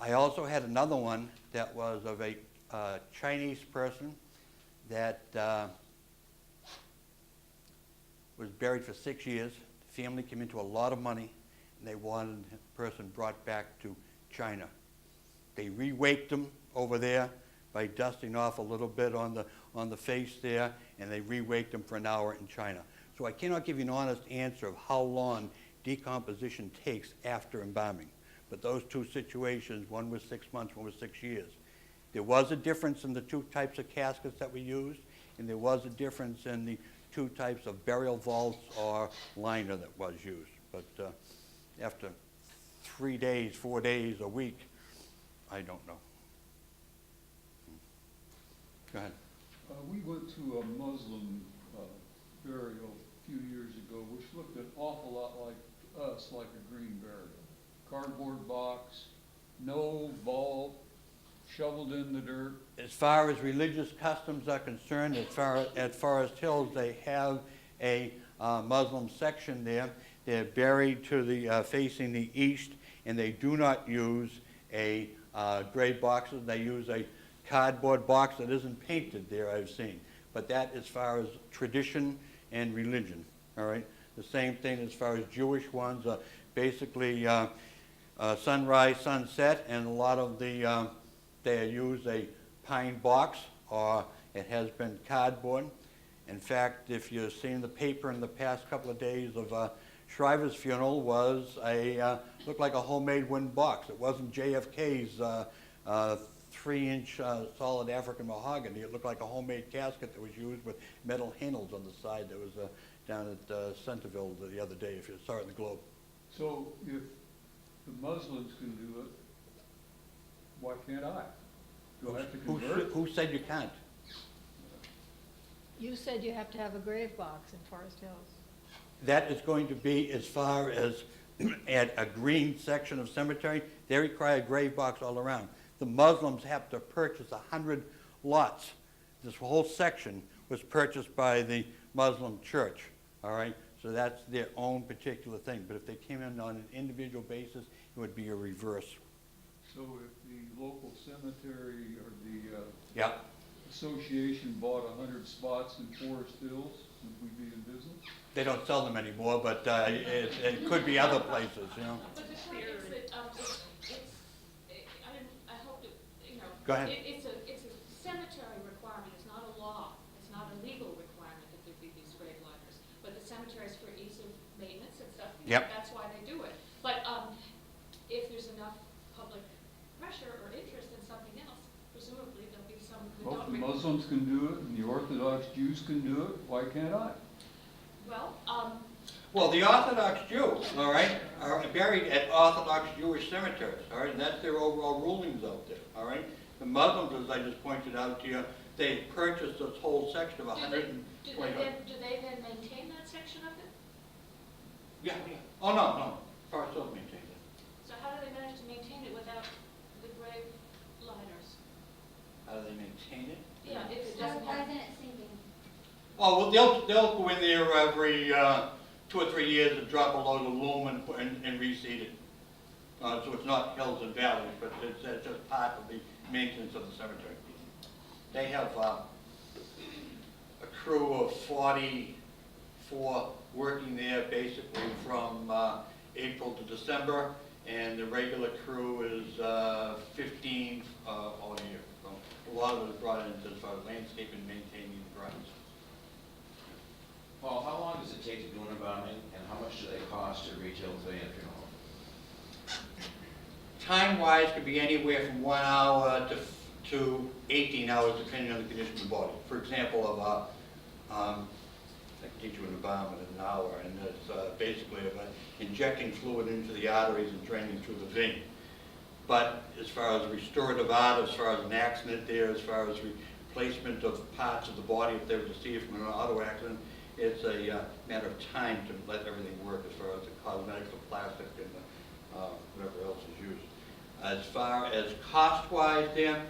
I also had another one that was of a Chinese person that was buried for 6 years. The family came into a lot of money, and they wanted the person brought back to China. They re-waked him over there by dusting off a little bit on the face there, and they re-waked him for an hour in China. So I cannot give you an honest answer of how long decomposition takes after embalming. But those two situations, one was 6 months, one was 6 years. There was a difference in the two types of caskets that we used, and there was a difference in the two types of burial vaults or liner that was used. But after 3 days, 4 days, a week, I don't know. Go ahead. We went to a Muslim burial a few years ago, which looked an awful lot like us, like a green burial. Cardboard box, no vault, shoveled in the dirt. As far as religious customs are concerned, as far as Hills, they have a Muslim section there. They're buried to the facing the east, and they do not use a grave boxes. They use a cardboard box that isn't painted there, I've seen. But that as far as tradition and religion, all right? The same thing as far as Jewish ones, basically sunrise, sunset, and a lot of the, they use a pine box, or it has been cardboard. In fact, if you've seen the paper in the past couple of days of Shriver's funeral, was a, looked like a homemade wooden box. It wasn't JFK's 3-inch solid African mahogany. It looked like a homemade casket that was used with metal handles on the side. That was down at Centerville the other day, if you saw it in the Globe. So if the Muslims can do it, why can't I? Do I have to convert? Who said you can't? You said you have to have a grave box in Forest Hills. That is going to be as far as at a green section of cemetery. They require a grave box all around. The Muslims have to purchase 100 lots. This whole section was purchased by the Muslim church, all right? So that's their own particular thing. But if they came in on an individual basis, it would be a reverse. So if the local cemetery or the Yep. association bought 100 spots in Forest Hills, would we be in business? They don't sell them anymore, but it could be other places, you know. But the point is that I hope that, you know. Go ahead. It's a cemetery requirement. It's not a law. It's not a legal requirement that there be these grave liners. But the cemeteries, for ease of maintenance and stuff, Yep. that's why they do it. But if there's enough public pressure or interest in something else, presumably there'll be some who Well, don't. the Muslims can do it, and the Orthodox Jews can do it. Why can't I? Well, the Orthodox Jews, all right, are buried at Orthodox Jewish cemeteries, all right, and that's their overall rulings out there, all right. The Muslims, as I just pointed out to you, they purchased this whole section of 120. Do they then maintain that section of it? Yeah. Oh, no. Forest Hills maintains it. So how do they manage to maintain it without the grave liners? How do they maintain it? Yeah, if it So doesn't why have. isn't it sinking? Oh, well, they'll go in there every 2 or 3 years and drop a load of loam and reseed it. So it's not hills and valleys, but it's just part of the maintenance of the cemetery. They have a crew of 44 working there basically from April to December, and the regular crew is 15 all year. So a lot of it is brought in as far as landscaping and maintaining the grounds. Paul, how long does it take to do an embalming, and how much do they cost to retail today in a funeral home? Time-wise, could be anywhere from 1 hour to 18 hours, depending on the condition of the body. For example, I can teach you an embalming in an hour, and it's basically injecting fluid into the arteries and draining through the vein. But as far as restorative art, as far as an accident there, as far as replacement of parts of the body if they were deceived from an auto accident, it's a matter of time to let everything work as far as the cosmetics, the plastic, and whatever else is used. As far as cost-wise, there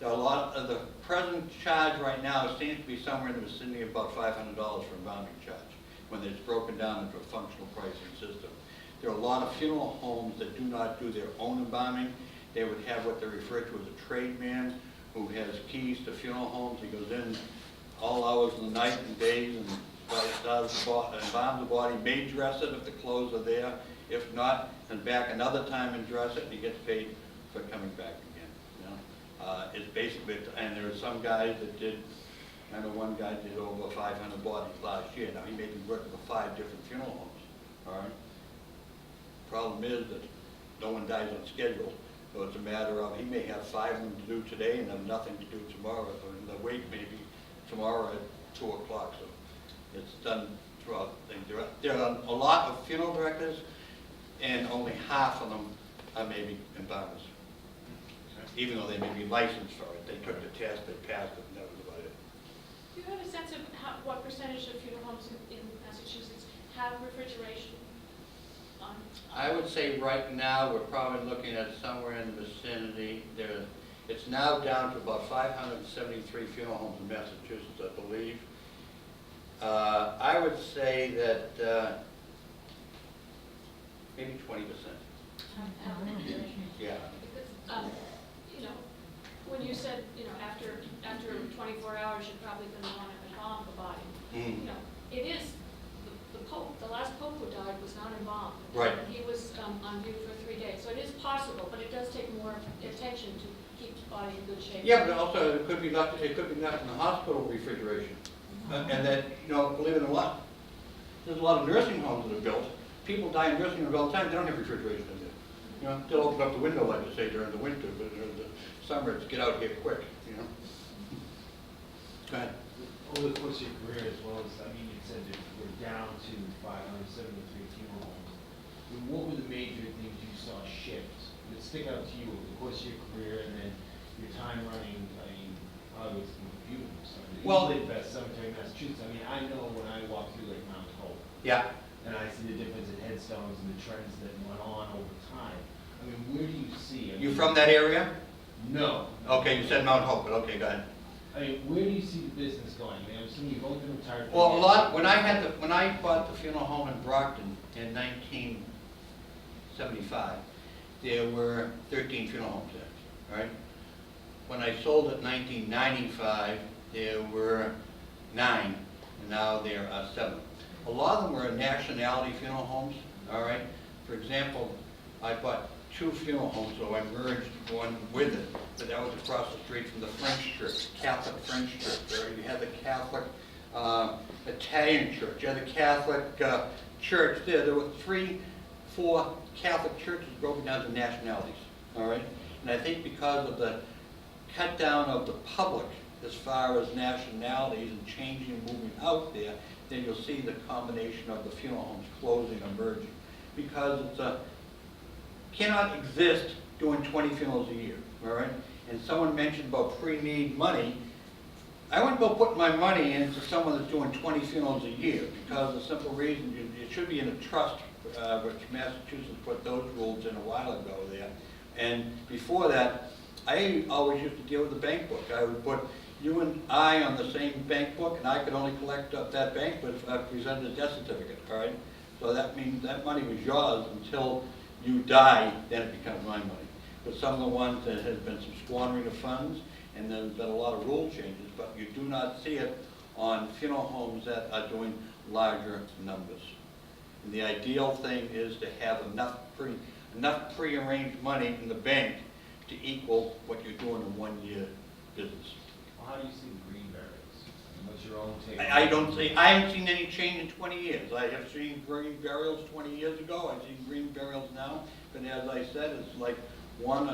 are a lot of the present charge right now seems to be somewhere in the vicinity of about $500 for embalming charge when it's broken down into a functional pricing system. There are a lot of funeral homes that do not do their own embalming. they would have what they refer to as a trade man who has keys to funeral homes. He goes in all hours of the night and days and embalms the body, may dress it if the clothes are there. If not, comes back another time and dress it, and he gets paid for coming back again. You know? It's basically, and there are some guys that did, I know one guy did over 500 bodies last year. Now, he may be working for 5 different funeral homes, all right? Problem is that no one dies on schedule, so it's a matter of, he may have 5 of them to do today and have nothing to do tomorrow, so the wake may be tomorrow at 2 o'clock, so it's done throughout things. There are a lot of funeral directors, and only half of them are maybe embalmers, even though they may be licensed for it. They took the test, they passed it, and that was about it. Do you have a sense of what percentage of funeral homes in Massachusetts have refrigeration? I would say right now, we're probably looking at somewhere in the vicinity, it's now down to about 573 funeral homes in Massachusetts, I believe. I would say that maybe 20%. Yeah. Because, you know, when you said, you know, after 24 hours, you're probably going to want to embalm the body. Mm. You know, it is, the Pope, the last Pope who died was not embalmed. Right. He was on view for 3 days. So it is possible, but it does take more attention to keep the body in good shape. Yeah, but also it could be left in the hospital refrigeration. And that, you know, believe it or not, there's a lot of nursing homes that are built. People die in nursing homes all the time, they don't have refrigeration in there. You know, they'll open up the window, like they say, during the winter, but during the summer, it's get out here quick, you know? Go ahead. Over the course of your career, as well as, I mean, you said that we're down to 573 funeral homes. I mean, what were the major things you saw shift that stick out to you over the course of your career, and then your time running, I mean, obviously computers? I mean, Well, you live at Cemetery, Massachusetts. I mean, I know when I walk through like Mount Hope, Yeah. and I see the difference in headstones and the trends that went on over time. I mean, where do you see? I You mean, from that area? No. Okay, you said Mount Hope, but okay, go ahead. I mean, where do you see the business going? I mean, I'm assuming you've only been retired. for Well, a years. lot, when I bought the funeral home in Brockton in 1975, there were 13 funeral homes there, right? When I sold it in 1995, there were 9, and now there are 7. A lot of them were nationality funeral homes, all right? For example, I bought 2 funeral homes, so I merged one with it, but that was across the street from the French church, Catholic French church. There you had the Catholic Italian church, you had the Catholic church there. There were 3, 4 Catholic churches broken down to nationalities, all right? And I think because of the cut down of the public as far as nationalities and changing and moving out there, then you'll see the combination of the funeral homes closing and merging. Because it's cannot exist doing 20 funerals a year, all right? And someone mentioned about pre-need money. I wouldn't go put my money into someone that's doing 20 funerals a year, because the simple reason, it should be in a trust, which Massachusetts put those rules in a while ago there. And before that, I always used to deal with the bank book. I would put you and I on the same bank book, and I could only collect up that bank book if I presented a death certificate, all right? So that means that money was yours until you die, then it becomes my money. But some of the ones that has been some squandering of funds, and there's been a lot of rule changes, but you do not see it on funeral homes that are doing larger numbers. And the ideal thing is to have enough pre-arranged money in the bank to equal what you're doing in 1 year business. Well, how do you see the green burials? And what's your own take? I haven't seen any change in 20 years. I have seen green burials 20 years ago. I've seen green burials now. But as I said, it's like one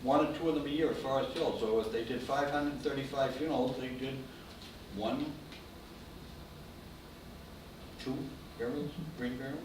or 2 of them a year at Forest Hill. So if they did 535 funerals, they did 1, 2 burials, green burials.